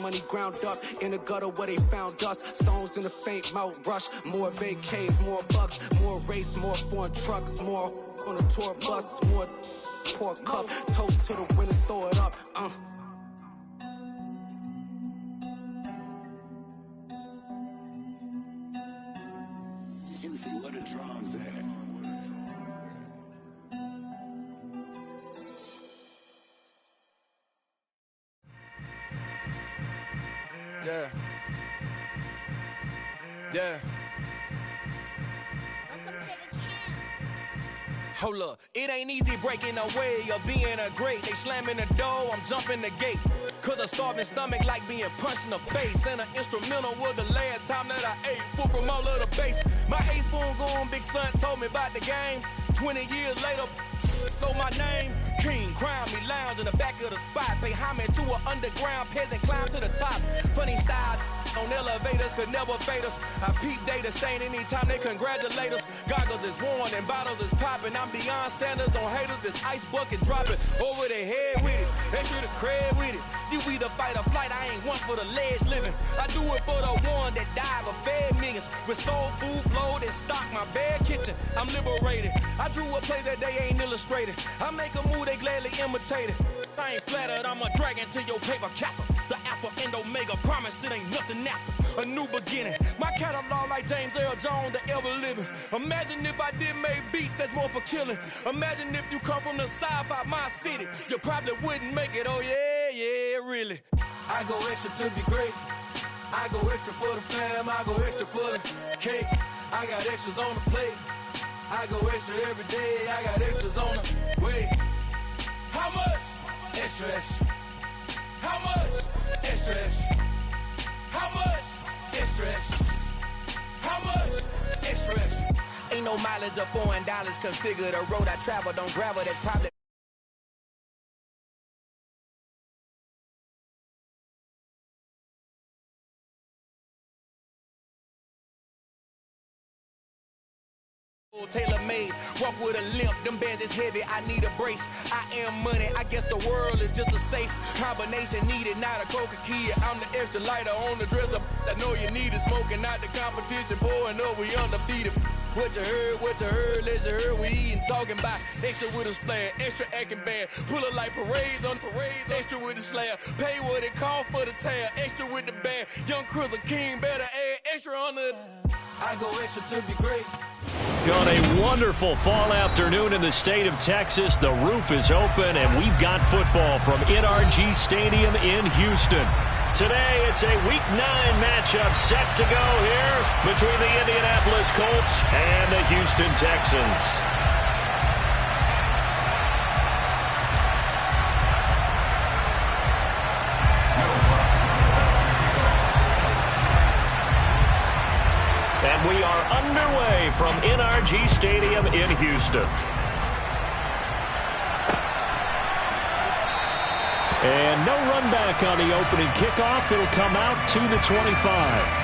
money ground up in the gutter where they found us. Stones in the faint mouth rush. More vacays, more bucks, more race, more foreign trucks, more on a tour bus, more pork cup. Toast to the winners, throw it up. Juicy, what a drums at. Yeah. Yeah. Hold up, it ain't easy breaking away or being a great. They slamming the door, I'm jumping the gate. Cause a starving stomach like being punched in the face. And an instrumental was the last time that I ate. Full from all of the bass. My A-spoon going, big son told me about the game. 20 years later, know my name. King, crown me, lounge in the back of the spot. Pay homage to an underground peasant, climb to the top. Funny style on elevators could never fade us. I peep data stain anytime they congratulate us. Goggles is worn and bottles is popping. I'm beyond Sanders on haters, this ice bucket dropping over their head with it. Extra the cred with it. You either fight or flight, I ain't one for the ledge living. I do it for the one that died but fed millions. With soul food flowed and stocked my bare kitchen. I'm liberated. I drew a play that they ain't illustrated. I make a move, they gladly imitate it. I ain't flattered, I'm a dragon to your paper castle. The Alpha and Omega, promise it ain't nothing after. A new beginning. My catalog like James Earl Jones, the ever living. Imagine if I did make beats that's more for killing. Imagine if you come from the south out my city. You probably wouldn't make it, oh yeah, yeah, really. I go extra to be great. I go extra for the fam, I go extra for the cake. I got extras on the plate. I go extra every day, I got extras on the way. How much? Extra, extra. How much? Extra, extra. How much? Extra, extra. How much? Extra, extra. Ain't no mileage of $4 configure the road I travel, don't gravel that probably. Tailor made, walk with a limp, them bands is heavy, I need a brace. I am money, I guess the world is just a safe combination needed, not a coca key. I'm the extra lighter on the dresser. I know you need it, smoking out the competition, pouring up, we undefeated. What you heard, let you heard, we eating, talking about extra with a splash, extra acting bad, pull it like parades on parades, extra with the slab, pay what it cost for the tab, extra with the band, young Cruiser King better add extra on the. I go extra to be great. On a wonderful fall afternoon in the state of Texas, the roof is open and we've got football from NRG Stadium in Houston. Today, it's a Week 9 matchup set to go here between the Indianapolis Colts and the Houston Texans. And we are underway from NRG Stadium in Houston. And no run back on the opening kickoff. It'll come out to the 25.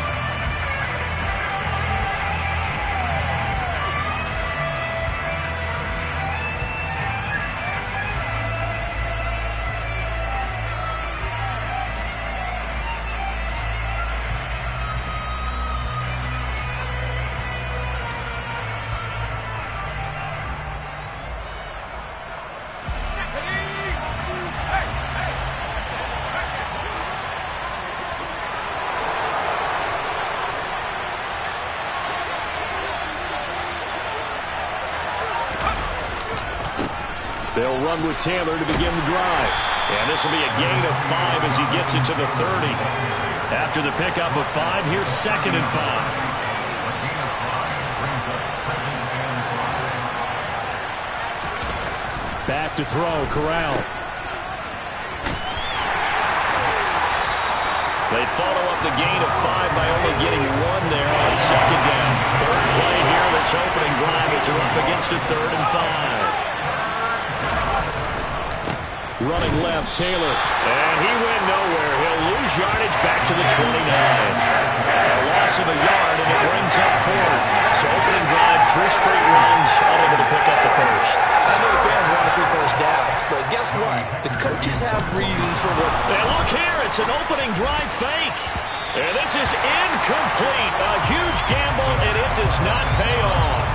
They'll run with Taylor to begin the drive. And this will be a gain of 5 as he gets it to the 30. After the pickup of 5, here's 2nd and 5. Back to throw, Corral. They follow up the gain of 5 by only getting 1 there on 2nd down. Third play here, this opening drive as they're up against a 3rd and 5. Running left, Taylor. And he went nowhere. He'll lose yardage back to the 29. loss of a yard, and it brings up fourth. So opening drive, 3 straight runs, unable to pick up the first. I know the fans want to see first downs, but guess what? The coaches have reasons for what. And look here, it's an opening drive fake. And this is incomplete. A huge gamble, and it does not pay off.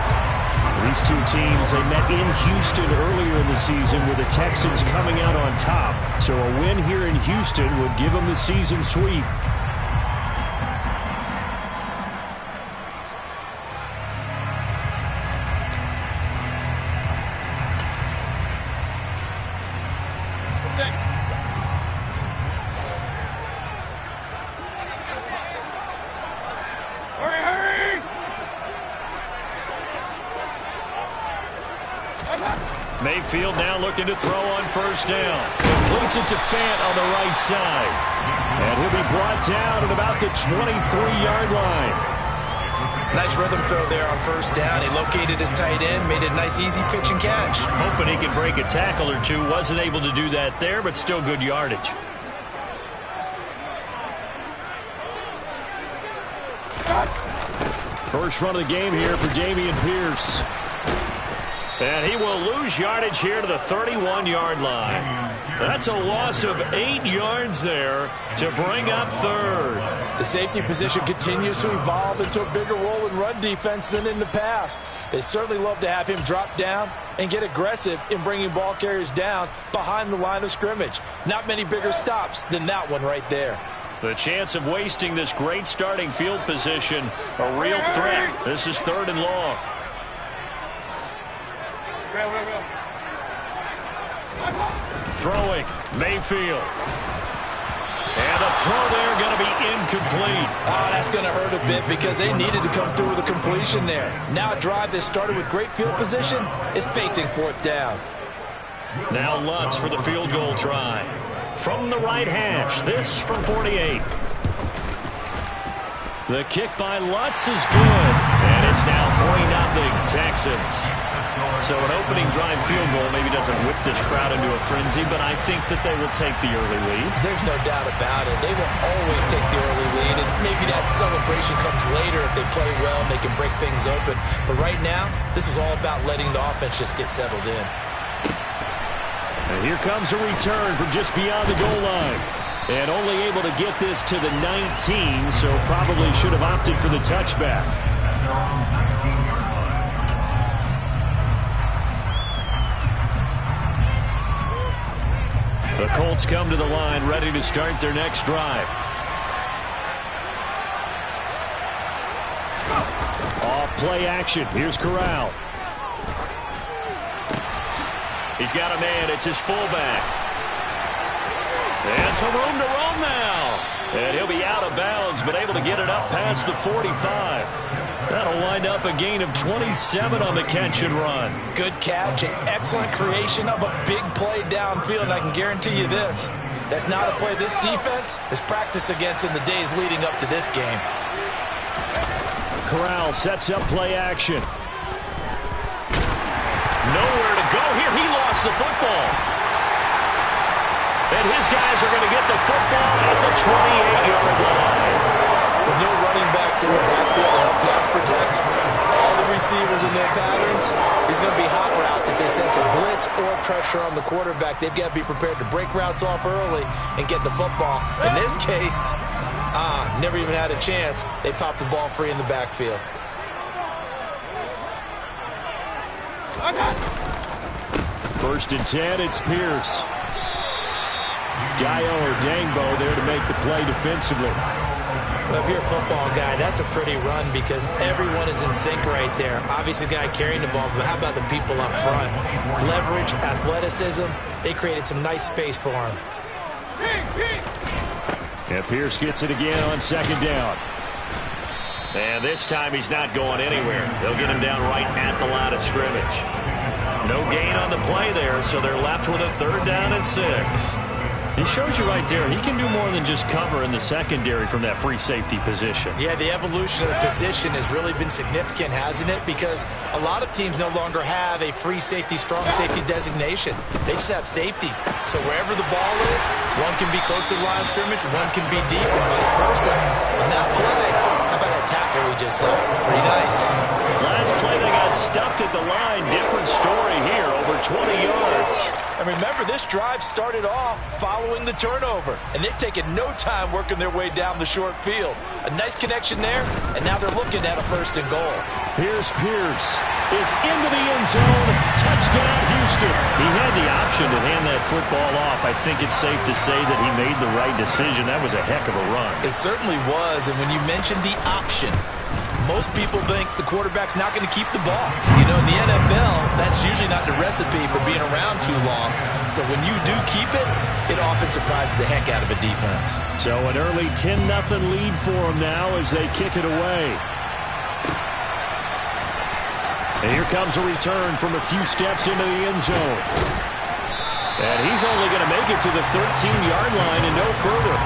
These two teams, they met in Houston earlier in the season with the Texans coming out on top. So a win here in Houston would give them the season sweep. Mayfield now looking to throw on first down. Completes it to Fant on the right side. And he'll be brought down at about the 23-yard line. Nice rhythm throw there on first down. He located his tight end, made it a nice easy pitch and catch. Hoping he could break a tackle or two. Wasn't able to do that there, but still good yardage. First run of the game here for Dameon Pierce. And he will lose yardage here to the 31-yard line. That's a loss of 8 yards there to bring up third. The safety position continues to evolve into a bigger role in run defense than in the past. They certainly love to have him drop down and get aggressive in bringing ball carriers down behind the line of scrimmage. Not many bigger stops than that one right there. The chance of wasting this great starting field position, a real threat. This is 3rd and long. Throwing, Mayfield. And the throw there going to be incomplete. Oh, that's going to hurt a bit because they needed to come through with a completion there. Now a drive that started with great field position is facing 4th down. Now Lutz for the field goal try. From the right hash, this from 48. The kick by Lutz is good. And it's now 3-0 Texans. So an opening drive field goal maybe doesn't whip this crowd into a frenzy, but I think that they will take the early lead. There's no doubt about it. They will always take the early lead, and maybe that celebration comes later if they play well and they can break things open. But right now, this is all about letting the offense just get settled in. And here comes a return from just beyond the goal line. And only able to get this to the 19, so probably should have opted for the touchback. The Colts come to the line, ready to start their next drive. Off play action. Here's Corral. He's got a man. It's his fullback. And some room to roam now. And he'll be out of bounds, but able to get it up past the 45. That'll wind up a gain of 27 on the catch and run. Good catch and excellent creation of a big play downfield. And I can guarantee you this. That's not a play this defense has practiced against in the days leading up to this game. Corral sets up play action. Nowhere to go here. He lost the football. And his guys are going to get the football at the 28-yard line. With no running backs in the backfield to help pass protect, all the receivers in their patterns, these are going to be hot routes if they sense a blitz or pressure on the quarterback. They've got to be prepared to break routes off early and get the football. In this case, never even had a chance. They popped the ball free in the backfield. First and 10, it's Pierce. Dio or Dangbo there to make the play defensively. Well, if you're a football guy, that's a pretty run because everyone is in sync right there. Obviously, the guy carrying the ball, but how about the people up front? Leverage, athleticism, they created some nice space for him. And Pierce gets it again on 2nd down. And this time he's not going anywhere. They'll get him down right at the line of scrimmage. No gain on the play there, so they're left with a 3rd down and 6. He shows you right there, he can do more than just cover in the secondary from that free safety position. Yeah, the evolution of the position has really been significant, hasn't it? Because a lot of teams no longer have a free safety, strong safety designation. They just have safeties. So wherever the ball is, one can be be close to the line of scrimmage, one can be deep, and vice versa. On that play, how about that tackle we just saw? Pretty nice. Last play, they got stuffed at the line. Different story here, over 20 yards. And remember, this drive started off following the turnover, and they've taken no time working their way down the short field. A nice connection there, and now they're looking at a 1st and goal. Here's Pierce is into the end zone. Touchdown, Houston. He had the option to hand that football off. I think it's safe to say that he made the right decision. That was a heck of a run. It certainly was, and when you mentioned the option, most people think the quarterback's not going to keep the ball. You know, in the NFL, that's usually not the recipe for being around too long. So when you do keep it, it often surprises the heck out of a defense. So an early 10-0 lead for them now as they kick it away. And here comes a return from a few steps into the end zone. And he's only going to make it to the 13-yard line and no further.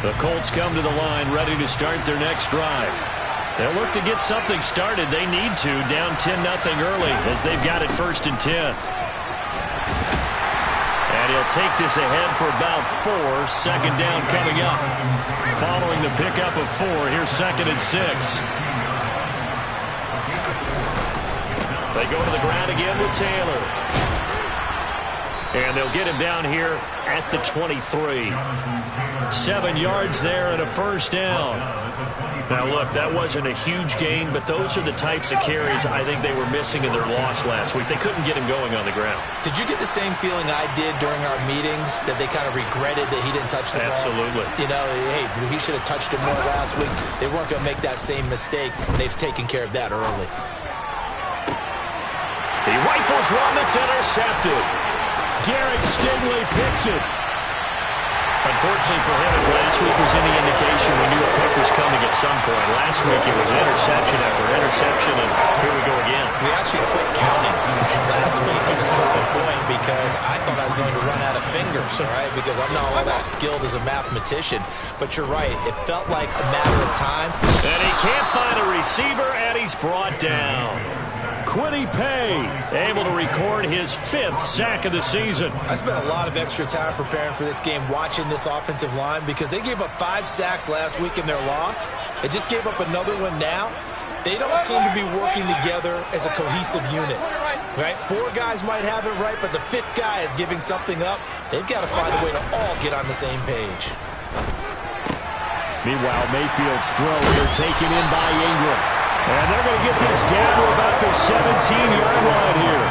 The Colts come to the line ready to start their next drive. They'll look to get something started. They need to, down 10-0 early as they've got it 1st and 10. And he'll take this ahead for about 4. 2nd down coming up. Following the pickup of 4, here's 2nd and 6. They go to the ground again with Taylor. And they'll get him down here at the 23. 7 yards there and a 1st down. Now, look, that wasn't a huge gain, but those are the types of carries I think they were missing in their loss last week. They couldn't get him going on the ground. Did you get the same feeling I did during our meetings, that they kind of regretted that he didn't touch the ball? Absolutely. You know, hey, he should have touched it more last week. They weren't going to make that same mistake, and they've taken care of that early. He rifles one that's intercepted. Derek Stingley picks it. Unfortunately for him, if last week was any indication, we knew a pick was coming at some point. Last week it was interception after interception, and here we go again. We actually quit counting last week at a certain point because I thought I was going to run out of fingers, all right, because I'm not all that skilled as a mathematician. But you're right, it felt like a matter of time. And he can't find a receiver, and he's brought down. Quiddy Pay able to record his 5th sack of the season. I spent a lot of extra time preparing for this game, watching this offensive line, because they gave up 5 sacks last week in their loss. They just gave up another one now. They don't seem to be working together as a cohesive unit, right? 4 guys might have it right, but the 5th guy is giving something up. They've got to find a way to all get on the same page. Meanwhile, Mayfield's throw here taken in by Ingram. And they're going to get this down to about the 17-yard line here.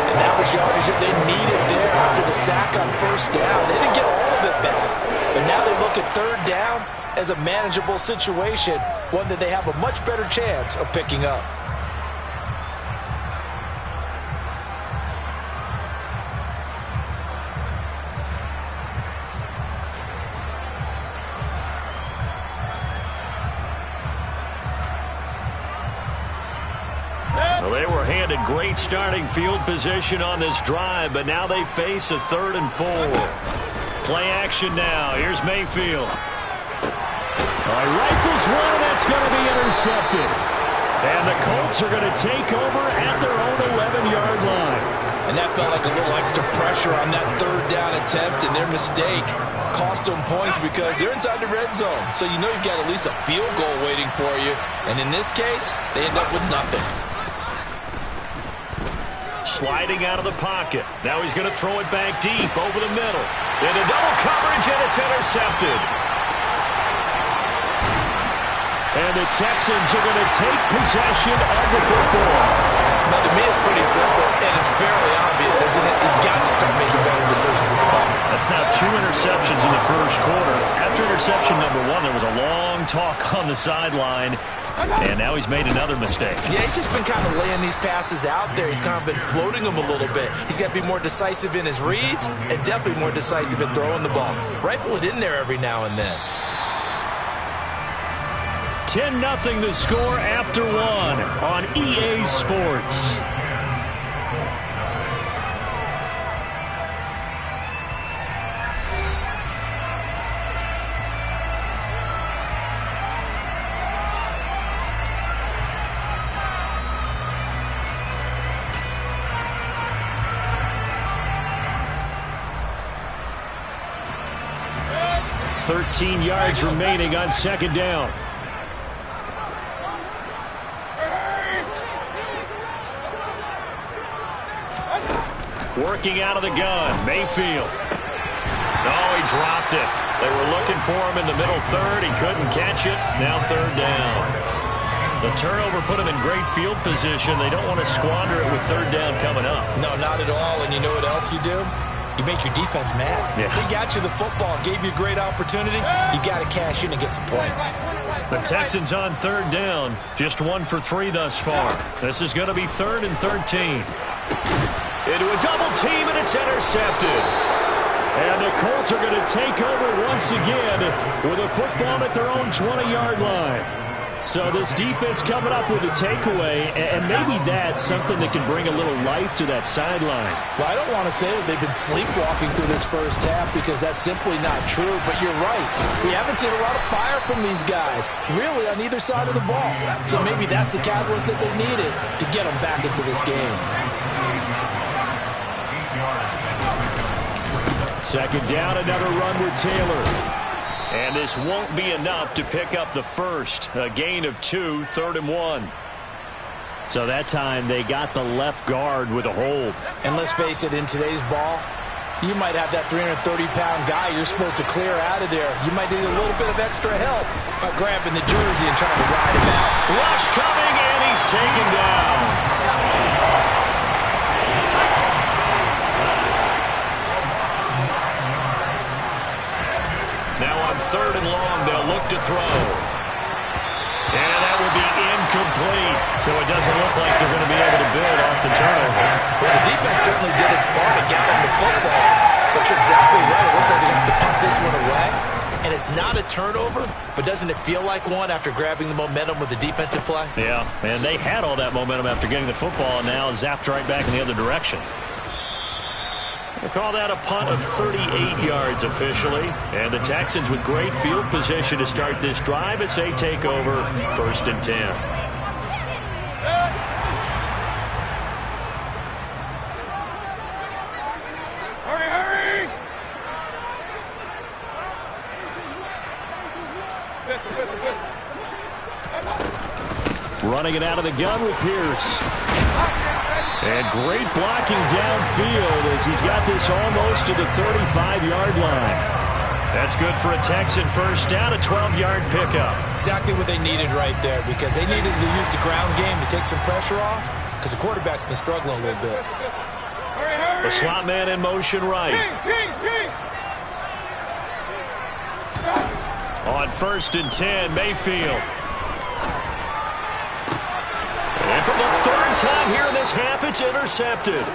And that was yardage that they needed there after the sack on 1st down. They didn't get all of it back. But now they look at 3rd down as a manageable situation, one that they have a much better chance of picking up. Well, they were handed great starting field position on this drive, but now they face a 3rd and 4. Play action now. Here's Mayfield. Rifles one, and that's going to be intercepted. And the Colts are going to take over at their own 11-yard line. And that felt like a little extra pressure on that 3rd down attempt, and their mistake cost them points because they're inside the red zone. So you know you've got at least a field goal waiting for you. And in this case, they end up with nothing. Sliding out of the pocket. Now he's going to throw it back deep over the middle. Into double coverage, and it's intercepted. And the Texans are going to take possession of the football. Now, to me, it's pretty simple, and it's fairly obvious, isn't it? He's got to start making better decisions with the ball. That's now 2 interceptions in the 1st quarter. After interception number 1, there was a long talk on the sideline, and now he's made another mistake. Yeah, he's just been kind of laying these passes out there. He's kind of been floating them a little bit. He's got to be more decisive in his reads and definitely more decisive in throwing the ball. Rifle it in there every now and then. 10-0 the score after 1 on EA Sports. 13 yards remaining on second down. Working out of the gun, Mayfield. Oh, he dropped it. They were looking for him in the middle third. He couldn't catch it. Now third down. The turnover put him in great field position. They don't want to squander it with third down coming up. No, not at all. And you know what else you do? You make your defense mad. Yeah. They got you the football, gave you a great opportunity. You got to cash in and get some points. The Texans on third down. Just 1 for 3 thus far. This is going to be 3rd and 13. Into a double team, and it's intercepted. And the Colts are going to take over once again with a football at their own 20-yard line. So this defense coming up with a takeaway, and maybe that's something that can bring a little life to that sideline. Well, I don't want to say that they've been sleepwalking through this first half because that's simply not true, but you're right. We haven't seen a lot of fire from these guys, really, on either side of the ball. So maybe that's the catalyst that they needed to get them back into this game. Second down, another run with Taylor. And this won't be enough to pick up the first. A gain of 2, 3rd and 1. So that time they got the left guard with a hold. And let's face it, in today's ball, you might have that 330-pound guy you're supposed to clear out of there. You might need a little bit of extra help by grabbing the jersey and trying to ride him out. Rush coming, and he's taken down. Now on 3rd and long, they'll look to throw. And that will be incomplete. So it doesn't look like they're going to be able to build off the turnover. Well, the defense certainly did its part to get them the football. But you're exactly right. It looks like they're going to have to punt this one away. And it's not a turnover, but doesn't it feel like one after grabbing the momentum with the defensive play? Yeah, and they had all that momentum after getting the football, and now zapped right back in the other direction. We'll call that a punt of 38 yards officially. And the Texans with great field position to start this drive as they take over 1st and 10. Hurry! Running it out of the gun with Pierce. And great blocking downfield as he's got this almost to the 35-yard line. That's good for a Texan first down, a 12-yard pickup. Exactly what they needed right there because they needed to use the ground game to take some pressure off because the quarterback's been struggling a little bit. The slot man in motion right. On 1st and 10, Mayfield. And for the 3rd time here in this half, it's intercepted.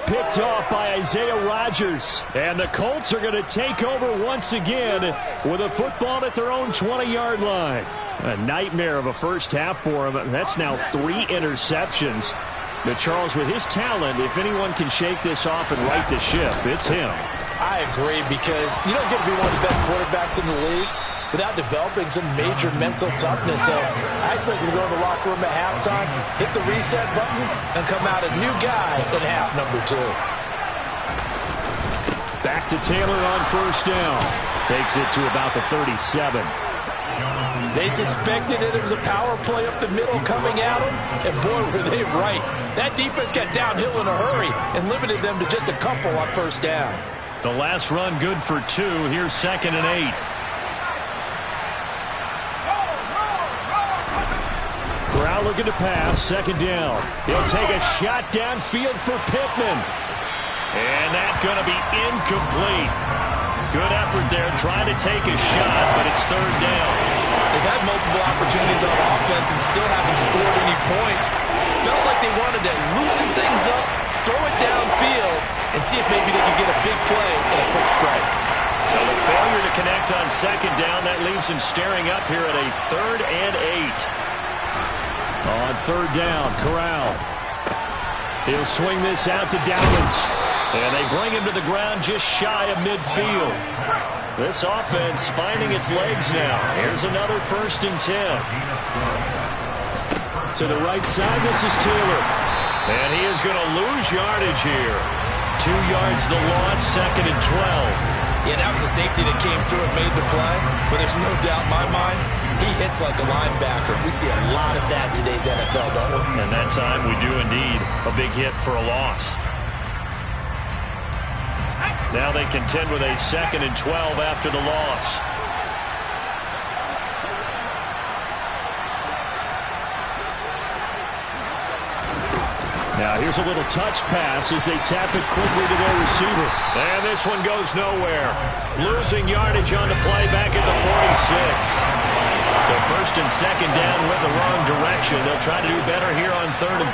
Picked off by Isaiah Rodgers. And the Colts are going to take over once again with a football at their own 20-yard line. A nightmare of a first half for him. That's now 3 interceptions. But Charles, with his talent, if anyone can shake this off and right the ship, it's him. I agree because you don't get to be one of the best quarterbacks in the league without developing some major mental toughness. So I expect him to go to the locker room at halftime, hit the reset button, and come out a new guy in half number 2. Back to Taylor on 1st down. Takes it to about the 37. They suspected it was a power play up the middle coming at them, and boy, were they right. That defense got downhill in a hurry and limited them to just a couple on 1st down. The last run good for 2. Here's 2nd and 8. Corral looking to pass, 2nd down. He'll take a shot downfield for Pittman. And that's going to be incomplete. Good effort there, trying to take a shot, but it's 3rd down. They've had multiple opportunities on offense and still haven't scored any points. Felt like they wanted to loosen things up, throw it downfield, and see if maybe they could get a big play and a quick strike. So the failure to connect on 2nd down, that leaves him staring up here at a 3rd and 8. On 3rd down, Corral. He'll swing this out to Downs. And they bring him to the ground just shy of midfield. This offense finding its legs now. Here's another 1st and 10. To the right side, this is Taylor. And he is going to lose yardage here. 2 yards the loss, 2nd and 12. Yeah, that was a safety that came through and made the play, but there's no doubt in my mind, he hits like a linebacker. We see a lot of that in today's NFL, don't we? And that time we do indeed. A big hit for a loss. Now they contend with a 2nd and 12 after the loss. Now here's a little touch pass as they tap it quickly to their receiver. And this one goes nowhere. Losing yardage on the play back at the 46. So 1st and 2nd down went the wrong direction. They'll try to do better here on 3rd and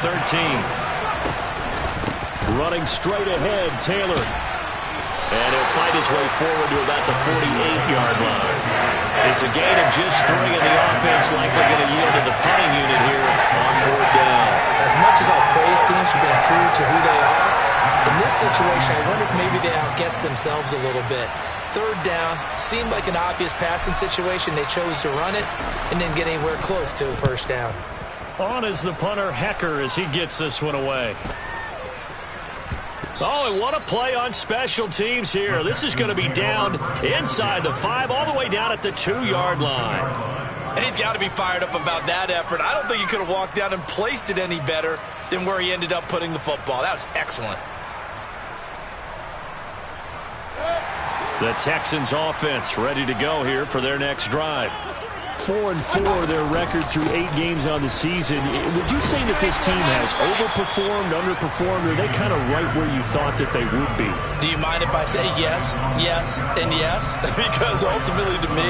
13. Running straight ahead, Taylor. And he'll fight his way forward to about the 48-yard line. It's a gain of just 3, and the offense likely going to yield to the punting unit here on 4th down. As much as I'll praise teams for being true to who they are, in this situation, I wonder if maybe they outguessed themselves a little bit. 3rd down, seemed like an obvious passing situation. They chose to run it and didn't get anywhere close to a 1st down. On is the punter, Hecker, as he gets this one away. Oh, and what a play on special teams here. This is going to be down inside the 5, all the way down at the 2-yard line. And he's got to be fired up about that effort. I don't think he could have walked down and placed it any better than where he ended up putting the football. That was excellent. The Texans offense ready to go here for their next drive. 4-4 their record through 8 games on the season. Would you say that this team has overperformed, underperformed, or are they kind of right where you thought that they would be? Do you mind if I say yes, yes, and yes? Because ultimately to me,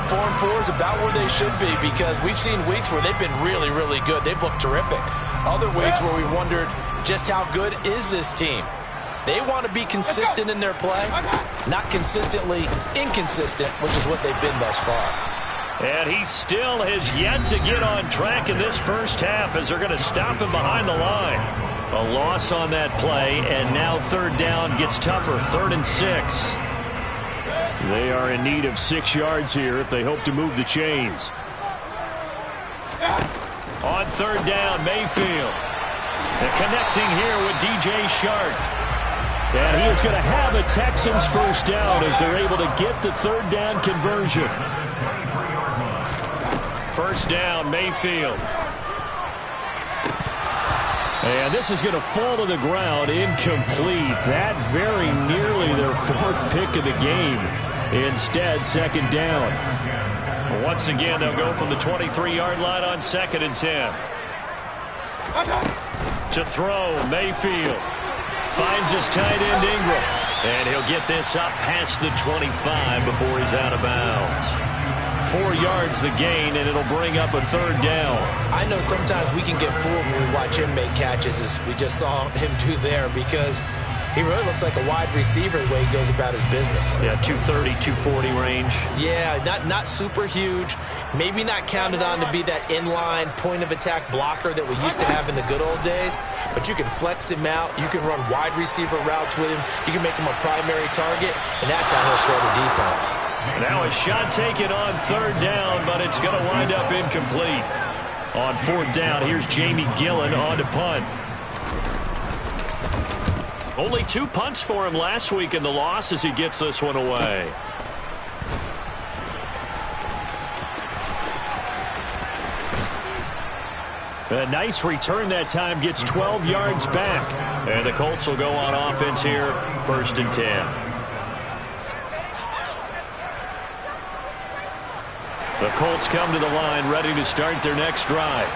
4-4 is about where they should be, because we've seen weeks where they've been really, really good. They've looked terrific. Other weeks where we wondered just how good is this team. They want to be consistent in their play, not consistently inconsistent, which is what they've been thus far. And he still has yet to get on track in this first half as they're going to stop him behind the line. A loss on that play, and now 3rd down gets tougher. 3rd and 6. They are in need of 6 yards here if they hope to move the chains. On 3rd down, Mayfield. And connecting here with DJ Shark. And he is going to have a Texans 1st down as they're able to get the 3rd down conversion. 1st down, Mayfield. And this is going to fall to the ground, incomplete. That very nearly their 4th pick of the game. Instead, 2nd down. Once again, they'll go from the 23-yard line on 2nd and 10. To throw, Mayfield. Finds his tight end, Ingram. And he'll get this up past the 25 before he's out of bounds. 4 yards the gain, and it'll bring up a 3rd down. I know sometimes we can get fooled when we watch him make catches, as we just saw him do there, because he really looks like a wide receiver the way he goes about his business. Yeah, 230, 240 range. Yeah, not super huge. Maybe not counted on to be that inline point-of-attack blocker that we used to have in the good old days, but you can flex him out. You can run wide receiver routes with him. You can make him a primary target, and that's how he'll show the defense. Now a shot taken on 3rd down, but it's going to wind up incomplete. On 4th down, here's Jamie Gillen on to punt. Only 2 punts for him last week in the loss as he gets this one away. A nice return that time, gets 12 yards back. And the Colts will go on offense here, 1st and 10. The Colts come to the line ready to start their next drive.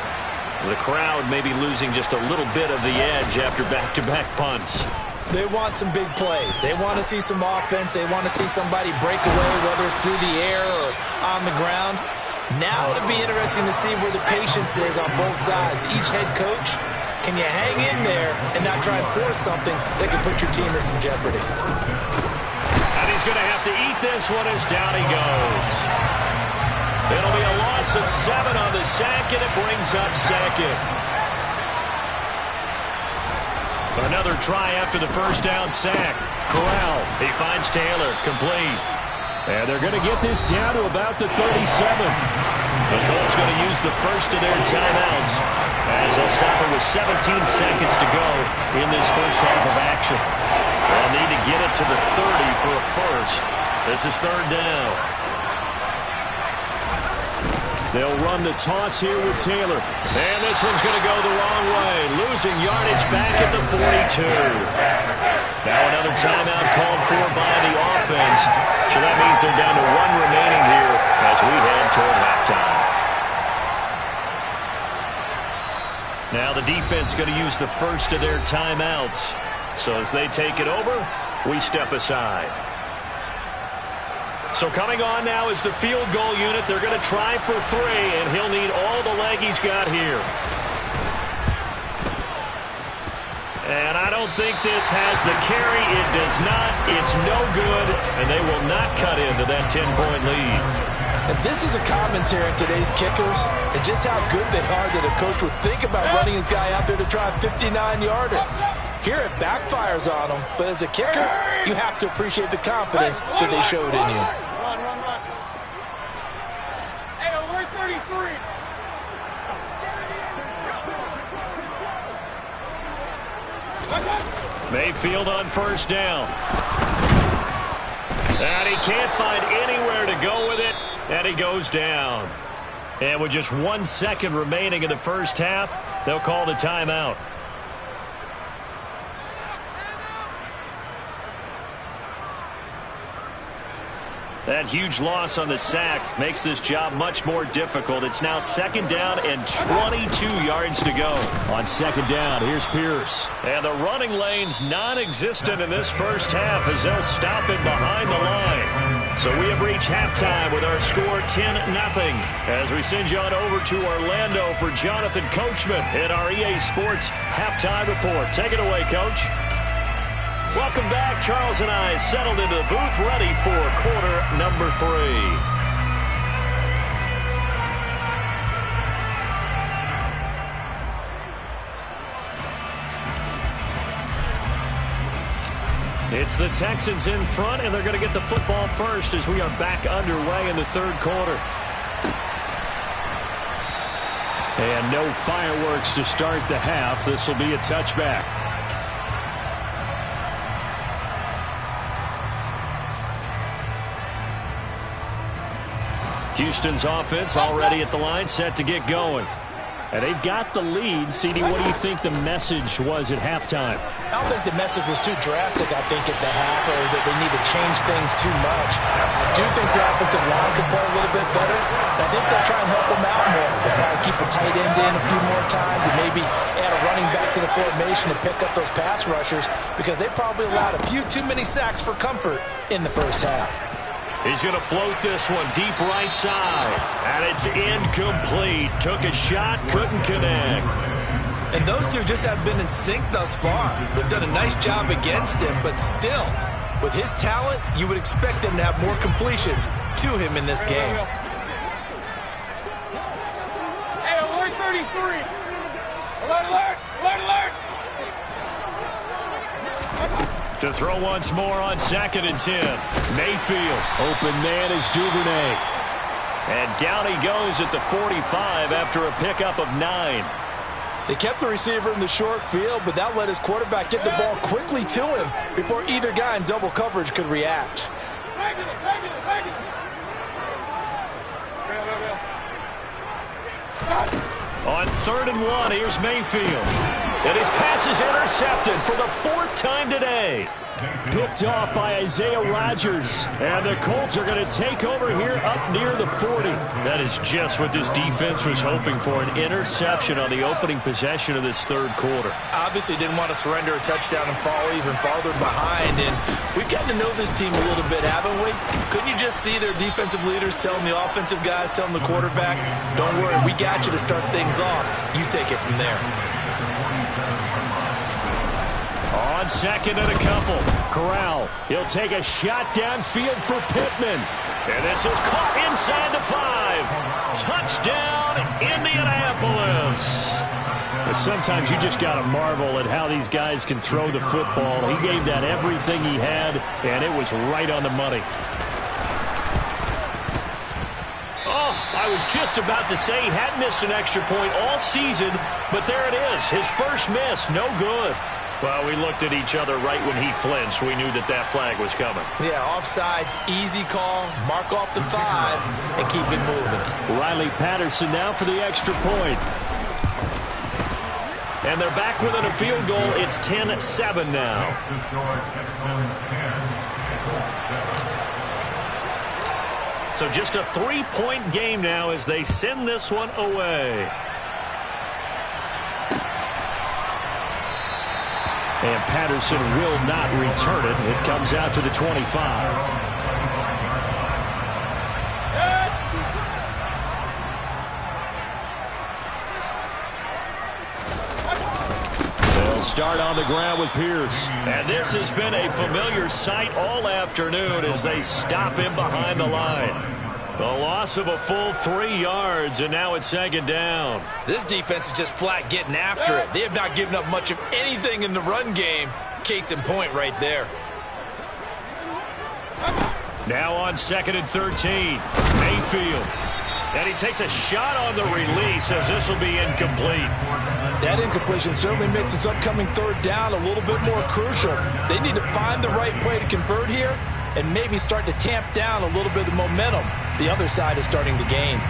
The crowd may be losing just a little bit of the edge after back-to-back punts. They want some big plays. They want to see some offense. They want to see somebody break away, whether it's through the air or on the ground. Now it'll be interesting to see where the patience is on both sides. Each head coach, can you hang in there and not try and force something that could put your team in some jeopardy? And he's going to have to eat this one as down he goes. It'll be a loss of 7 on the sack, and it brings up 2nd. Another try after the 1st down sack. Corral, he finds Taylor, complete. And they're going to get this down to about the 37. The Colts going to use the first of their timeouts as they'll stop it with 17 seconds to go in this first half of action. They'll need to get it to the 30 for a first. This is third down. They'll run the toss here with Taylor. And this one's going to go the wrong way. Losing yardage back at the 42. Now another timeout called for by the offense. So that means they're down to one remaining here as we head toward halftime. Now the defense going to use the first of their timeouts. So as they take it over, we step aside. So coming on now is the field goal unit. They're going to try for 3, and he'll need all the leg he's got here. And I don't think this has the carry. It does not. It's no good, and they will not cut into that 10-point lead. And this is a commentary on today's kickers and just how good they are that a coach would think about running his guy out there to try a 59-yarder. Here it backfires on them, but as a kicker, you have to appreciate the confidence that they showed in you. Run. Hey, where's 33? Mayfield on first down. And he can't find anywhere to go with it, and he goes down. And with just 1 second remaining in the first half, they'll call the timeout. That huge loss on the sack makes this job much more difficult. It's now second down and 22 yards to go. On second down, here's Pierce. And the running lane's non-existent in this first half as they'll stop him behind the line. So we have reached halftime with our score 10-0. As we send you on over to Orlando for Jonathan Coachman in our EA Sports Halftime Report. Take it away, Coach. Welcome back. Charles and I settled into the booth, ready for quarter number 3. It's the Texans in front, and they're going to get the football first as we are back underway in the third quarter. And no fireworks to start the half. This will be a touchback. Houston's offense already at the line, set to get going. And they've got the lead. CD, what do you think the message was at halftime? I don't think the message was too drastic, I think, at the half, or that they need to change things too much. I do think the offensive line could play a little bit better. I think they'll try and help them out more. They'll probably keep a tight end in a few more times and maybe add a running back to the formation to pick up those pass rushers because they probably allowed a few too many sacks for comfort in the first half. He's going to float this one deep right side. And it's incomplete. Took a shot, couldn't connect. And those two just haven't been in sync thus far. They've done a nice job against him, but still, with his talent, you would expect them to have more completions to him in this game. Hey, alert 33. Alert. To throw once more on 2nd and 10. Mayfield. Open man is Duvernay. And down he goes at the 45 after a pickup of 9. They kept the receiver in the short field, but that let his quarterback get the ball quickly to him before either guy in double coverage could react. On 3rd and 1, here's Mayfield. And his pass is intercepted for the 4th time today. Picked off by Isaiah Rodgers. And the Colts are going to take over here up near the 40. That is just what this defense was hoping for, an interception on the opening possession of this third quarter. Obviously didn't want to surrender a touchdown and fall even farther behind. And we've gotten to know this team a little bit, haven't we? Couldn't you just see their defensive leaders telling the offensive guys, telling the quarterback, don't worry, we got you to start things off. You take it from there. On 2nd and a couple. Corral. He'll take a shot downfield for Pittman. And this is caught inside the 5. Touchdown, Indianapolis. But sometimes you just got to marvel at how these guys can throw the football. He gave that everything he had, and it was right on the money. Oh, I was just about to say he hadn't missed an extra point all season, but there it is. His first miss, no good. Well, we looked at each other right when he flinched. We knew that flag was coming. Yeah, offsides, easy call, mark off the 5, and keep it moving. Riley Patterson now for the extra point. And they're back within a field goal. It's 10-7 now. So just a 3-point game now as they send this one away. And Patterson will not return it. It comes out to the 25. They'll start on the ground with Pierce. And this has been a familiar sight all afternoon as they stop him behind the line. The loss of a full 3 yards, and now it's 2nd down. This defense is just flat getting after it. They have not given up much of anything in the run game. Case in point right there. Now on 2nd and 13. Mayfield. And he takes a shot on the release as this will be incomplete. That incompletion certainly makes this upcoming 3rd down a little bit more crucial. They need to find the right play to convert here and maybe start to tamp down a little bit of momentum the other side is starting to gain.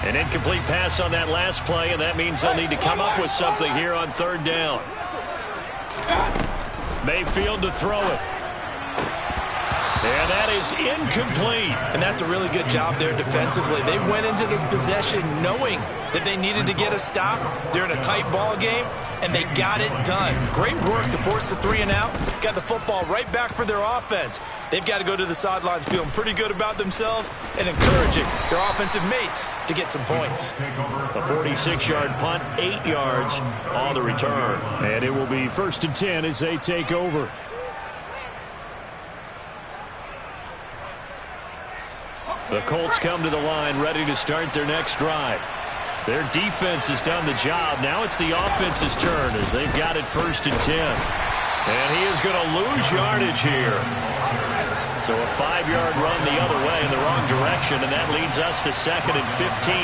An incomplete pass on that last play, and that means they'll need to come up with something here on 3rd down. Mayfield to throw it. And that is incomplete. And that's a really good job there defensively. They went into this possession knowing that they needed to get a stop. They're in a tight ball game, and they got it done. Great work to force the 3 and out. Got the football right back for their offense. They've got to go to the sidelines feeling pretty good about themselves and encouraging their offensive mates to get some points. A 46-yard punt, 8 yards on the return. And it will be 1st and 10 as they take over. The Colts come to the line ready to start their next drive. Their defense has done the job. Now it's the offense's turn as they've got it 1st and 10. And he is going to lose yardage here. So a 5-yard run the other way in the wrong direction, and that leads us to 2nd and 15.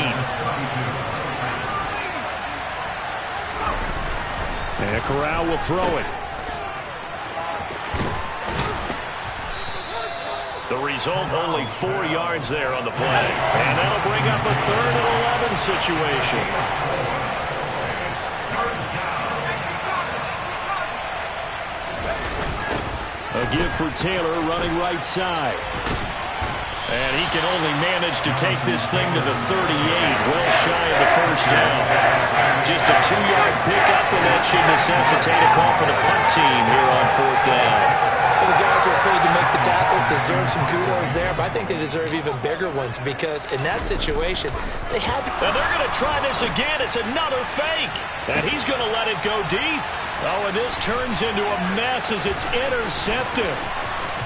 And Corral will throw it. The result, only 4 yards there on the play. And that'll bring up a 3rd and 11 situation. A give for Taylor running right side. And he can only manage to take this thing to the 38, well shy of the 1st down. Just a 2-yard pickup, and that should necessitate a call for the punt team here on 4th down. Well, the guys who are paid to make the tackles deserve some kudos there, but I think they deserve even bigger ones because in that situation, they had to... And they're going to try this again. It's another fake. And he's going to let it go deep. Oh, and this turns into a mess as it's intercepted.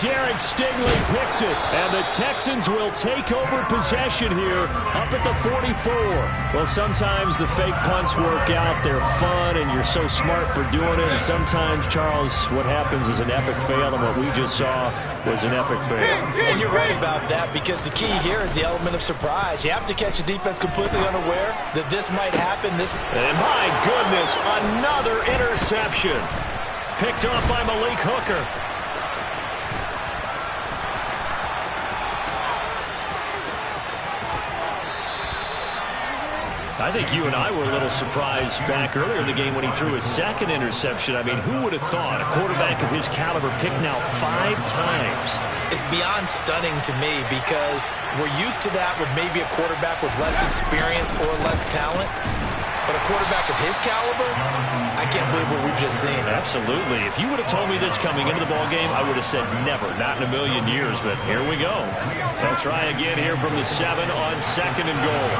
Derek Stingley picks it, and the Texans will take over possession here up at the 44. Well, sometimes the fake punts work out. They're fun, and you're so smart for doing it. And sometimes, Charles, what happens is an epic fail, and what we just saw was an epic fail. And you're right about that because the key here is the element of surprise. You have to catch a defense completely unaware that this might happen. And my goodness, another interception. Picked off by Malik Hooker. I think you and I were a little surprised back earlier in the game when he threw his 2nd interception. I mean, who would have thought a quarterback of his caliber picked now 5 times? It's beyond stunning to me because we're used to that with maybe a quarterback with less experience or less talent. But a quarterback of his caliber, I can't believe what we've just seen. Absolutely. If you would have told me this coming into the ballgame, I would have said never, not in a million years. But here we go. They'll try again here from the 7 on 2nd and goal.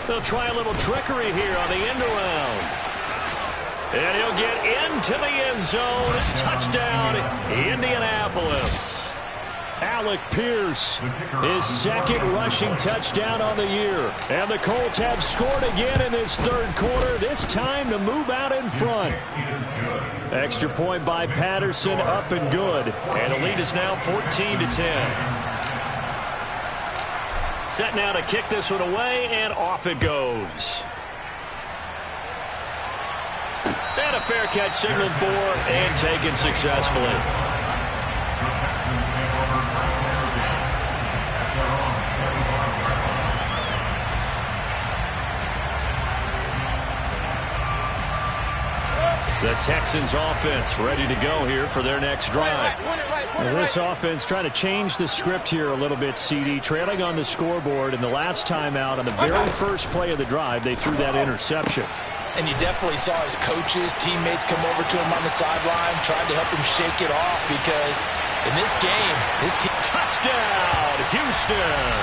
They'll try a little trickery here on the end around. And he'll get into the end zone. Touchdown, Indianapolis. Alec Pierce, his second rushing touchdown on the year. And the Colts have scored again in this third quarter, this time to move out in front. Extra point by Patterson, up and good. And the lead is now 14-10. Set now to kick this one away, and off it goes. And a fair catch signaled for and taken successfully. The Texans offense ready to go here for their next drive. This offense trying to change the script here a little bit, CD. Trailing on the scoreboard, and the last time out on the very first play of the drive, they threw that interception. And you definitely saw his coaches, teammates come over to him on the sideline, trying to help him shake it off, because in this game, his team... Touchdown, Houston!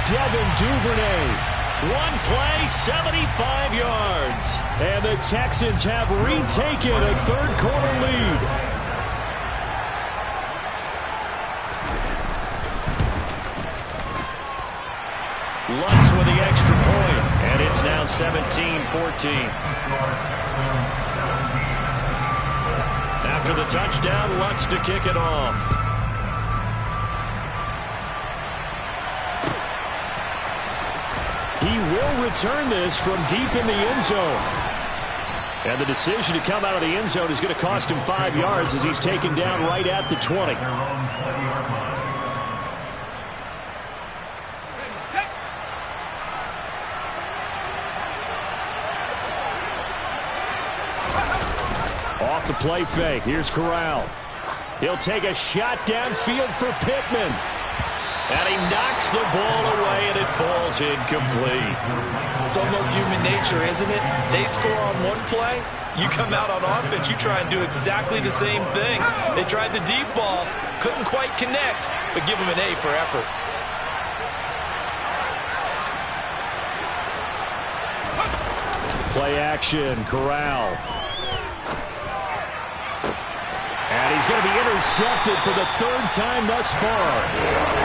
Devin Duvernay. One play, 75 yards. And the Texans have retaken a third-quarter lead. Lutz with the extra point, and it's now 17-14. After the touchdown, Lutz to kick it off. He will return this from deep in the end zone. And the decision to come out of the end zone is going to cost him 5 yards as he's taken down right at the 20. Off the play fake. Here's Corral. He'll take a shot downfield for Pittman. And he knocks the ball away, and it falls incomplete. It's almost human nature, isn't it? They score on one play. You come out on offense, you try and do exactly the same thing. They tried the deep ball, couldn't quite connect, but give them an A for effort. Play action, Corral. And he's going to be intercepted for the third time thus far.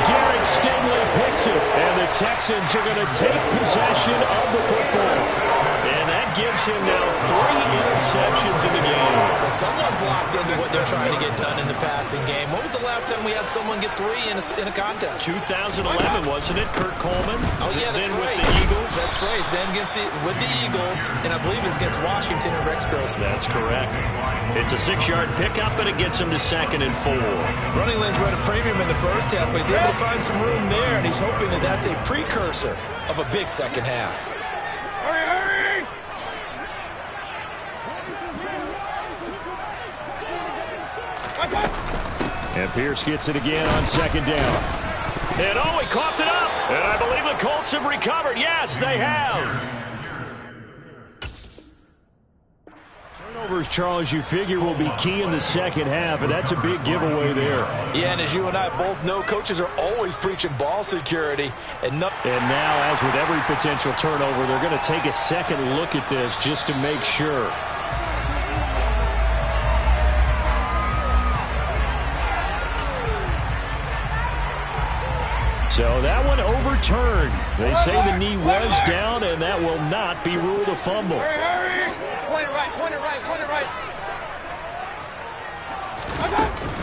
Derek Stingley picks it, and the Texans are going to take possession of the football. And that gives him now 3 interceptions in the game. Well, someone's locked into what they're trying to get done in the passing game. When was the last time we had someone get 3 in a contest? 2011, wasn't it? Kurt Coleman. Oh, yeah, that's then right. With the Eagles. That's right. Then with the Eagles, and I believe it's against Washington and Rex Grossman. That's correct. It's a 6-yard pickup, and it gets him to 2nd and 4. Running lanes run a premium in the first half, but he's able to find some room there, and he's hoping that that's a precursor of a big second half. Hurry, hurry! And Pierce gets it again on 2nd down. And oh, he coughed it up. And I believe the Colts have recovered. Yes, they have. Turnovers, Charles, you figure will be key in the second half, and that's a big giveaway there. Yeah, and as you and I both know, coaches are always preaching ball security. And now, as with every potential turnover, they're going to take a second look at this just to make sure. So that one overturned. They say the knee was down, and that will not be ruled a fumble. Hurry, hurry! Point it right, point it right, point it right.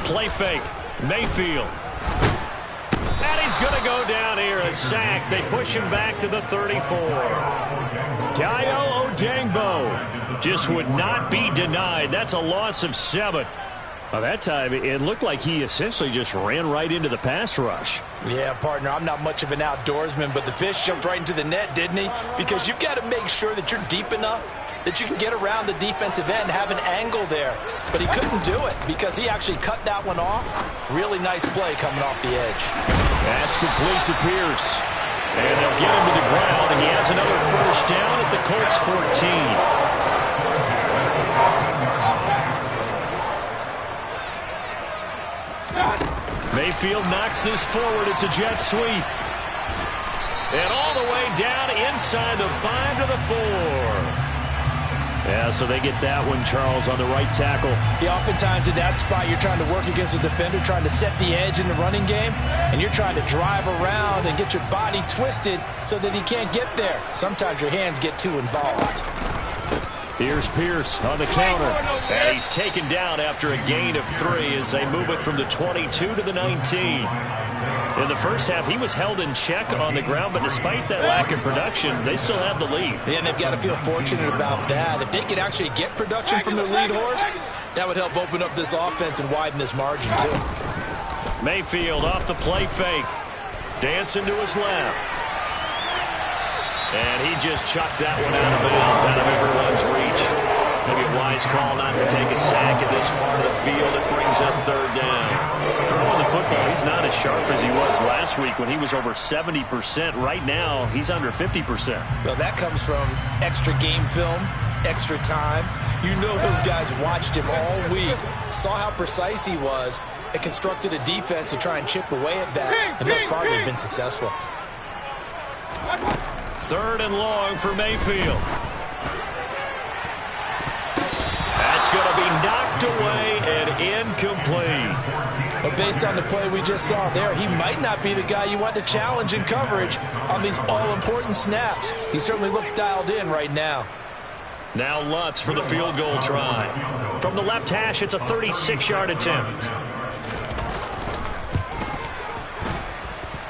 Play fake. Mayfield. And he's going to go down here, a sack. They push him back to the 34. Dayo Odeyingbo just would not be denied. That's a loss of 7. Well, that time, it looked like he essentially just ran right into the pass rush. Yeah, partner, I'm not much of an outdoorsman, but the fish jumped right into the net, didn't he? Because you've got to make sure that you're deep enough that you can get around the defensive end and have an angle there. But he couldn't do it because he actually cut that one off. Really nice play coming off the edge. That's complete to Pierce. And they'll get him to the ground, and he has another first down at the Colts 14. Mayfield knocks this forward. It's a jet sweep. And all the way down inside the 5 to the 4. Yeah, so they get that one, Charles, on the right tackle. Yeah, oftentimes in that spot, you're trying to work against a defender, trying to set the edge in the running game, and you're trying to drive around and get your body twisted so that he can't get there. Sometimes your hands get too involved. Here's Pierce on the counter. And he's taken down after a gain of 3 as they move it from the 22 to the 19. In the first half, he was held in check on the ground, but despite that lack of production, they still have the lead. Yeah, and they've got to feel fortunate about that. If they could actually get production from their lead horse, that would help open up this offense and widen this margin, too. Mayfield off the play fake. Dancing to his left. And he just chucked that one out of bounds, out of everyone's reach. Maybe a wise call not to take a sack in this part of the field. It brings up 3rd down. Throwing the football, he's not as sharp as he was last week when he was over 70%. Right now, he's under 50%. Well, that comes from extra game film, extra time. You know those guys watched him all week, saw how precise he was, and constructed a defense to try and chip away at that. And thus far, they've been successful. 3rd and long for Mayfield. That's going to be knocked away and incomplete. But based on the play we just saw there, he might not be the guy you want to challenge in coverage on these all-important snaps. He certainly looks dialed in right now. Now Lutz for the field goal try. From the left hash, it's a 36-yard attempt.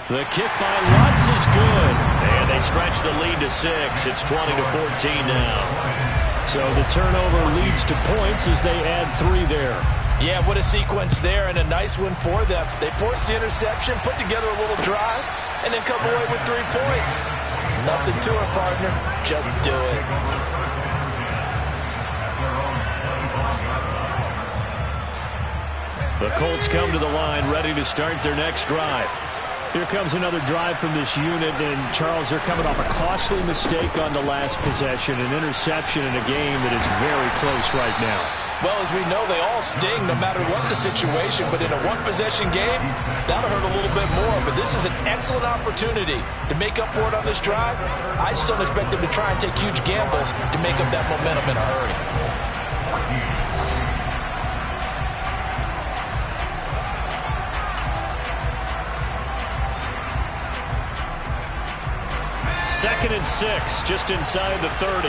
The kick by Lutz is good. And they stretch the lead to 6. It's 20-14 now. So the turnover leads to points as they add 3 there. Yeah, what a sequence there, and a nice one for them. They force the interception, put together a little drive, and then come away with 3 points. Nothing to it, partner. Just do it. The Colts come to the line ready to start their next drive. Here comes another drive from this unit, and Charles, they're coming off a costly mistake on the last possession, an interception in a game that is very close right now. Well, as we know, they all sting no matter what the situation, but in a one-possession game, that'll hurt a little bit more. But this is an excellent opportunity to make up for it on this drive. I just don't expect them to try and take huge gambles to make up that momentum in a hurry. 2nd and 6, just inside the 30.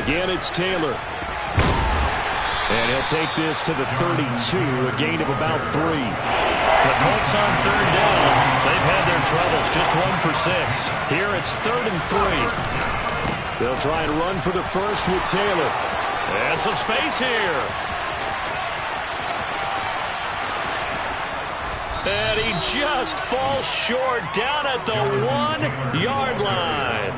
Again, it's Taylor. And he'll take this to the 32, a gain of about 3. The Colts on 3rd down. They've had their troubles, just 1 for 6. Here it's 3rd and 3. They'll try and run for the first with Taylor. And some space here. And he just falls short down at the 1-yard line.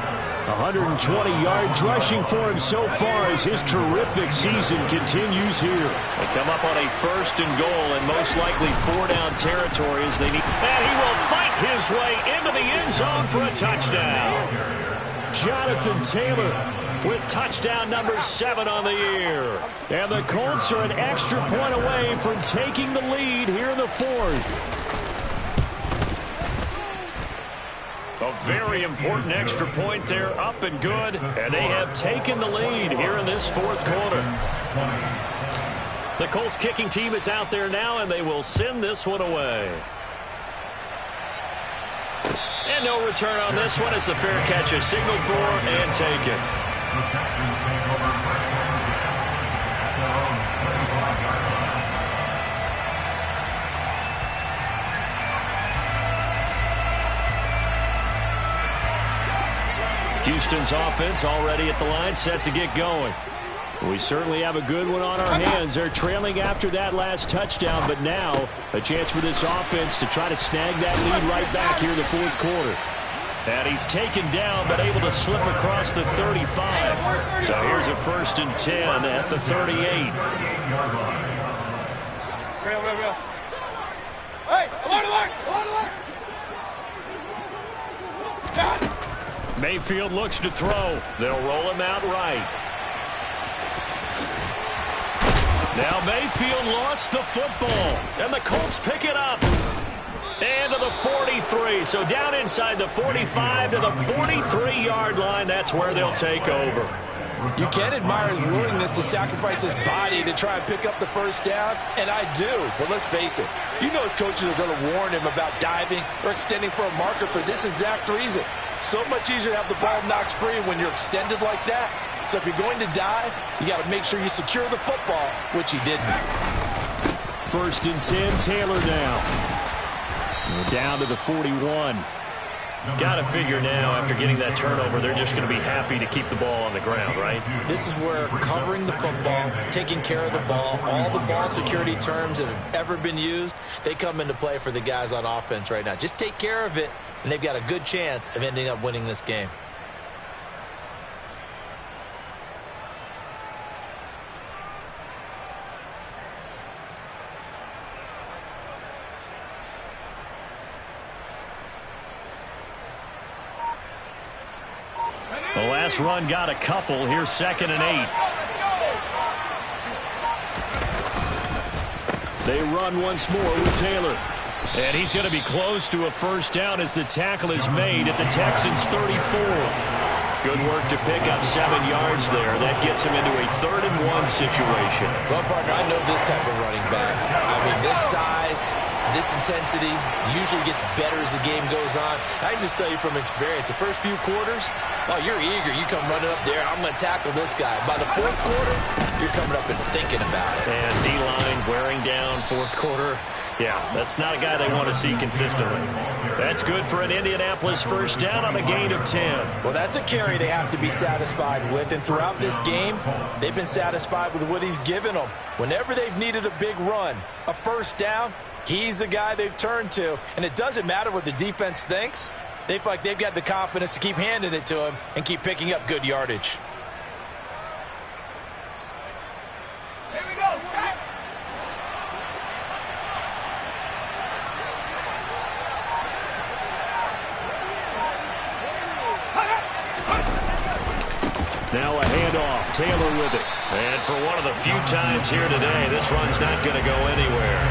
120 yards rushing for him so far as his terrific season continues here. They come up on a 1st and goal and most likely 4-down territory as they need. And he will fight his way into the end zone for a touchdown. Jonathan Taylor with touchdown number 7 on the year. And the Colts are an extra point away from taking the lead here in the 4th. A very important extra point there, up and good. And they have taken the lead here in this 4th quarter. The Colts kicking team is out there now, and they will send this one away. And no return on this one as the fair catch is signaled for and taken. Houston's offense already at the line, set to get going. We certainly have a good one on our hands. They're trailing after that last touchdown, but now a chance for this offense to try to snag that lead right back here in the 4th quarter. And he's taken down, but able to slip across the 35. So here's a 1st and 10 at the 38. Hey, alert! Mayfield looks to throw. They'll roll him out right. Now Mayfield lost the football, and the Colts pick it up. And to the 43, so down inside the 45 to the 43-yard line. That's where they'll take over. You can admire his willingness to sacrifice his body to try and pick up the first down, and I do. But let's face it, you know his coaches are going to warn him about diving or extending for a marker for this exact reason. So much easier to have the ball knocked free when you're extended like that. So if you're going to dive, you got to make sure you secure the football, which he didn't. 1st and 10, Taylor now. We're down to the 41. Got to figure now, after getting that turnover, they're just going to be happy to keep the ball on the ground, right? This is where covering the football, taking care of the ball, all the ball security terms that have ever been used, they come into play for the guys on offense right now. Just take care of it, and they've got a good chance of ending up winning this game. The last run got a couple. Here's 2nd and 8. They run once more with Taylor. And he's going to be close to a first down as the tackle is made at the Texans' 34. Good work to pick up 7 yards there. That gets him into a 3rd and 1 situation. Well, partner, I know this type of running back. I mean, this size, this intensity usually gets better as the game goes on. I can just tell you from experience, the first few quarters, oh, you're eager. You come running up there, I'm going to tackle this guy. By the 4th quarter, you're coming up and thinking about it. And D-line wearing down 4th quarter. Yeah, that's not a guy they want to see consistently. That's good for an Indianapolis first down on a gain of 10. Well, that's a carry they have to be satisfied with, and throughout this game, they've been satisfied with what he's given them. Whenever they've needed a big run, a first down, he's the guy they've turned to, and it doesn't matter what the defense thinks. They feel like they've got the confidence to keep handing it to him and keep picking up good yardage. Here we go, Shaq. Now a handoff. Taylor with it. And for one of the few times here today, this run's not going to go anywhere.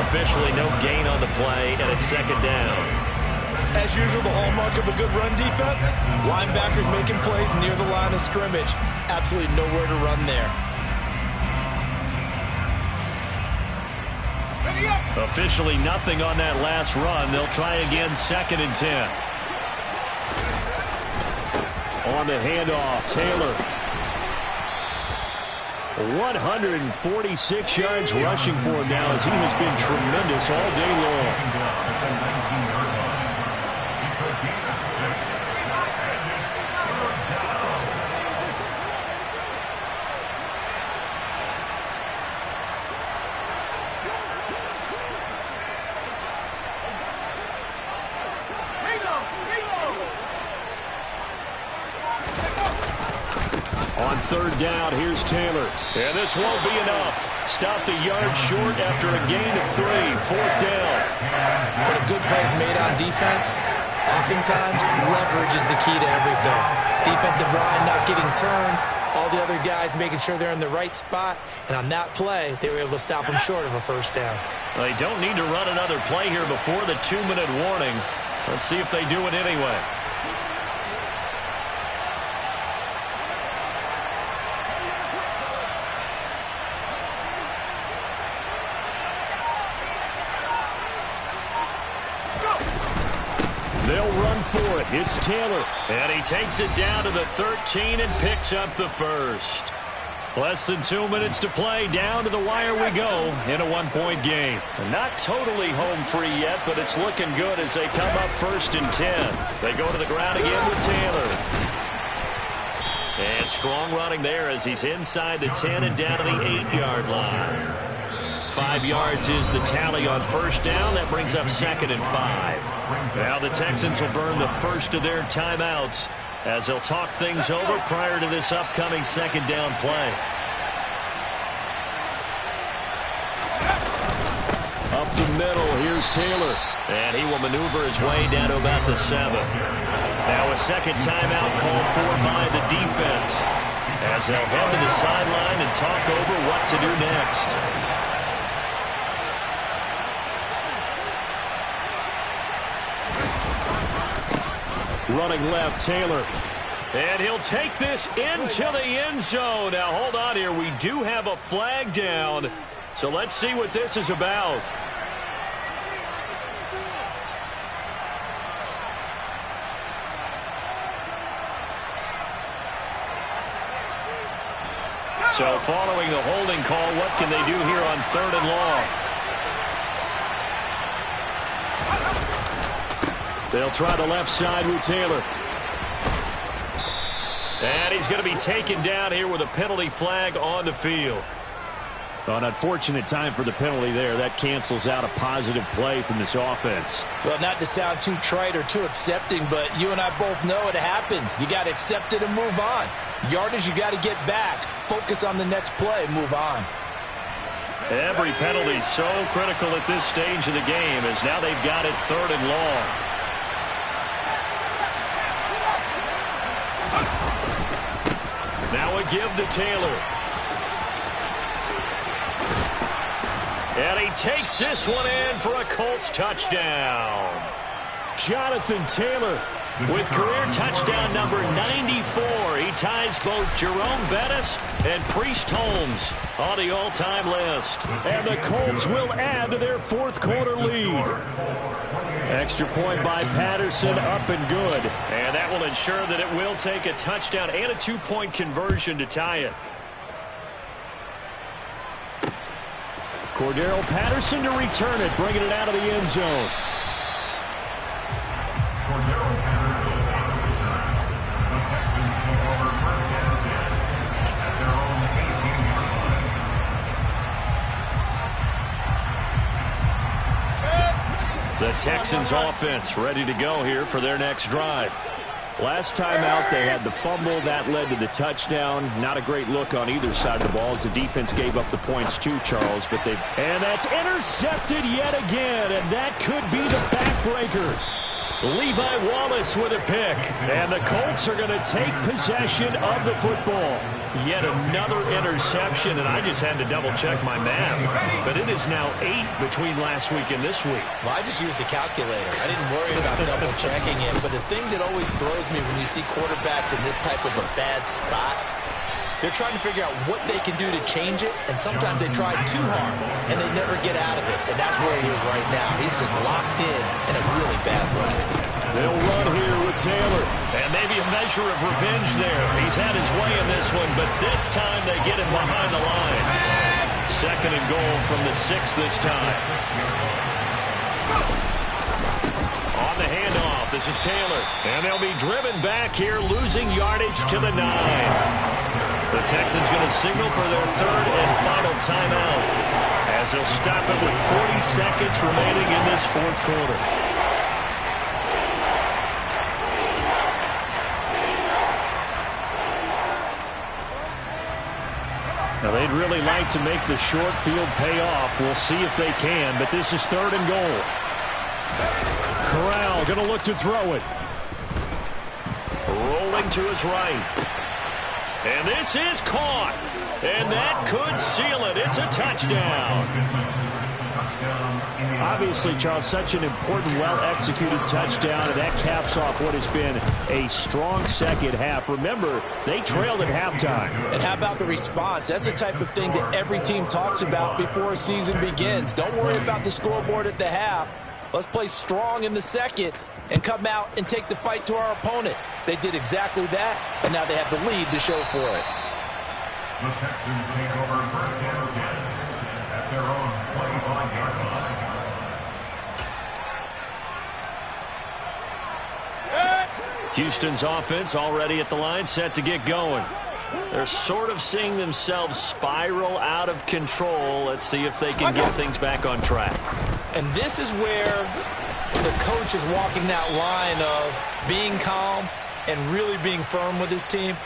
Officially no gain on the play, and it's 2nd down. As usual, the hallmark of a good run defense, linebackers making plays near the line of scrimmage. Absolutely nowhere to run there. Officially nothing on that last run. They'll try again 2nd and 10. On the handoff, Taylor. 146 yards rushing for him now as he has been tremendous all day long. On 3rd down, here's Taylor. And this won't be enough. Stopped a yard short after a gain of 3. 4th down. When a good play is made on defense, oftentimes leverage is the key to everything. Defensive line not getting turned, all the other guys making sure they're in the right spot, and on that play, they were able to stop them short of a first down. Well, they don't need to run another play here before the 2-minute warning. Let's see if they do it anyway. They'll run for it. It's Taylor. And he takes it down to the 13 and picks up the first. Less than 2 minutes to play. Down to the wire we go in a 1-point game. Not totally home free yet, but it's looking good as they come up 1st and 10. They go to the ground again with Taylor. And strong running there as he's inside the 10 and down to the 8-yard line. 5 yards is the tally on first down. That brings up 2nd and 5. Now the Texans will burn the first of their timeouts as they'll talk things over prior to this upcoming 2nd down play. Up the middle, here's Taylor. And he will maneuver his way down to about the 7. Now a 2nd timeout called for by the defense. as they'll head to the sideline and talk over what to do next. Running left, Taylor. And he'll take this into the end zone. Now, hold on here. We do have a flag down. So let's see what this is about. So following the holding call, what can they do here on 3rd and long? They'll try the left side with Taylor. And he's going to be taken down here with a penalty flag on the field. An unfortunate time for the penalty there. That cancels out a positive play from this offense. Well, not to sound too trite or too accepting, but you and I both know it happens. You got to accept it and move on. Yardage, you got to get back. Focus on the next play and move on. Every penalty so critical at this stage of the game, as now they've got it 3rd and long. Now a give to Taylor. And he takes this one in for a Colts touchdown. Jonathan Taylor with career touchdown number 94. He ties both Jerome Bettis and Priest Holmes on the all-time list. And the Colts will add to their 4th quarter lead. Extra point by Patterson, up and good. And that will ensure that it will take a touchdown and a 2-point conversion to tie it. Cordero Patterson to return it, bringing it out of the end zone. The Texans offense ready to go here for their next drive. Last time out, they had the fumble. That led to the touchdown. Not a great look on either side of the ball as the defense gave up the points too, Charles. And that's intercepted yet again, and that could be the backbreaker. Levi Wallace with a pick. And the Colts are going to take possession of the football. Yet another interception, and I just had to double-check my math. But it is now 8 between last week and this week. Well, I just used a calculator. I didn't worry about double-checking it. But the thing that always throws me when you see quarterbacks in this type of a bad spot, they're trying to figure out what they can do to change it, and sometimes they try too hard, and they never get out of it. And that's where he is right now. He's just locked in a really bad way. They'll run here with Taylor. And maybe a measure of revenge there. He's had his way in this one, but this time they get him behind the line. 2nd and goal from the 6 this time. On the handoff, this is Taylor. And they'll be driven back here, losing yardage to the 9. The Texans going to signal for their 3rd and final timeout, as they'll stop it with 40 seconds remaining in this 4th quarter. Now, they'd really like to make the short field pay off. We'll see if they can, but this is 3rd and goal. Corral going to look to throw it. Rolling to his right. And this is caught. And that could seal it. It's a touchdown. Obviously, Charles, such an important, well-executed touchdown, and that caps off what has been a strong second half. Remember, they trailed at halftime. And how about the response? That's the type of thing that every team talks about before a season begins. Don't worry about the scoreboard at the half. Let's play strong in the second and come out and take the fight to our opponent. They did exactly that, and now they have the lead to show for it. The Texans take over 1st and 10 at their own 25-yard line. Houston's offense already at the line, set to get going. They're sort of seeing themselves spiral out of control. Let's see if they can get things back on track. And this is where the coach is walking that line of being calm and really being firm with his team.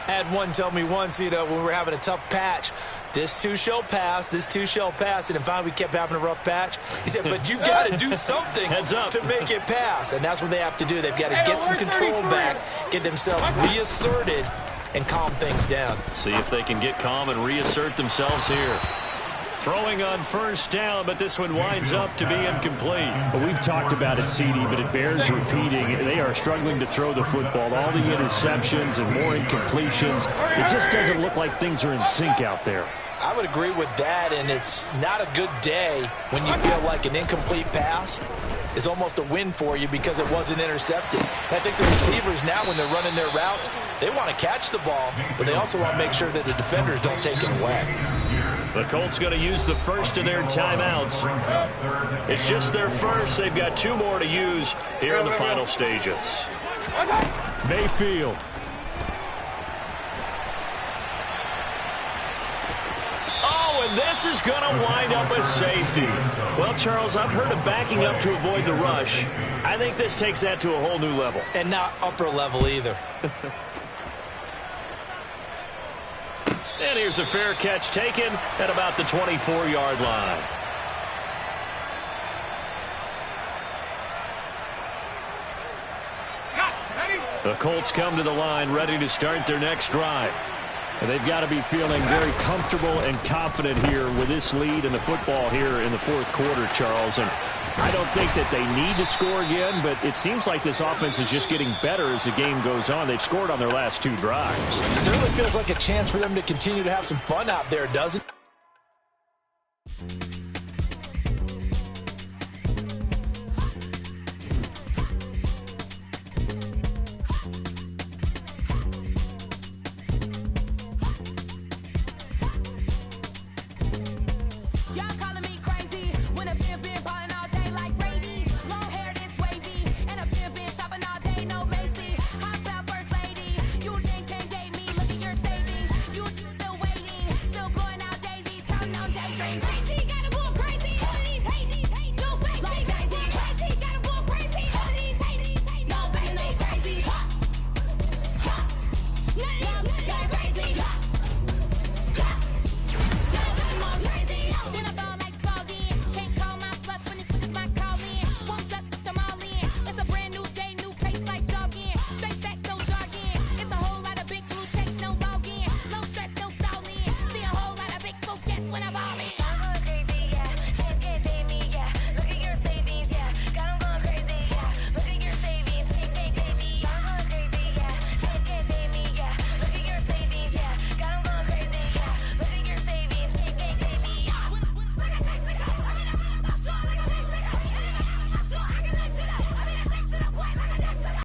I had one tell me once, when we were having a tough patch, this too shall pass, this too shall pass. And finally we kept having a rough patch. He said, but you got to do something to make it pass. And that's what they have to do. They've got to get some control back, get themselves reasserted, and calm things down. See if they can get calm and reassert themselves here. Throwing on first down, but this one winds up to be incomplete. Well, we've talked about it, CD, but it bears repeating. They are struggling to throw the football. All the interceptions and more incompletions. It just doesn't look like things are in sync out there. I would agree with that, and it's not a good day when you feel like an incomplete pass is almost a win for you because it wasn't intercepted. I think the receivers now, when they're running their routes, they want to catch the ball, but they also want to make sure that the defenders don't take it away. The Colts going to use the first of their timeouts. It's just their first. They've got 2 more to use here in the final stages. Mayfield. Oh, and this is going to wind up a safety. Well, Charles, I've heard of backing up to avoid the rush. I think this takes that to a whole new level. And not upper level either. And here's a fair catch taken at about the 24-yard line. The Colts come to the line ready to start their next drive. And they've got to be feeling very comfortable and confident here with this lead in the football here in the fourth quarter, Charles. And I don't think that they need to score again, but it seems like this offense is just getting better as the game goes on. They've scored on their last 2 drives. It certainly feels like a chance for them to continue to have some fun out there, doesn't it?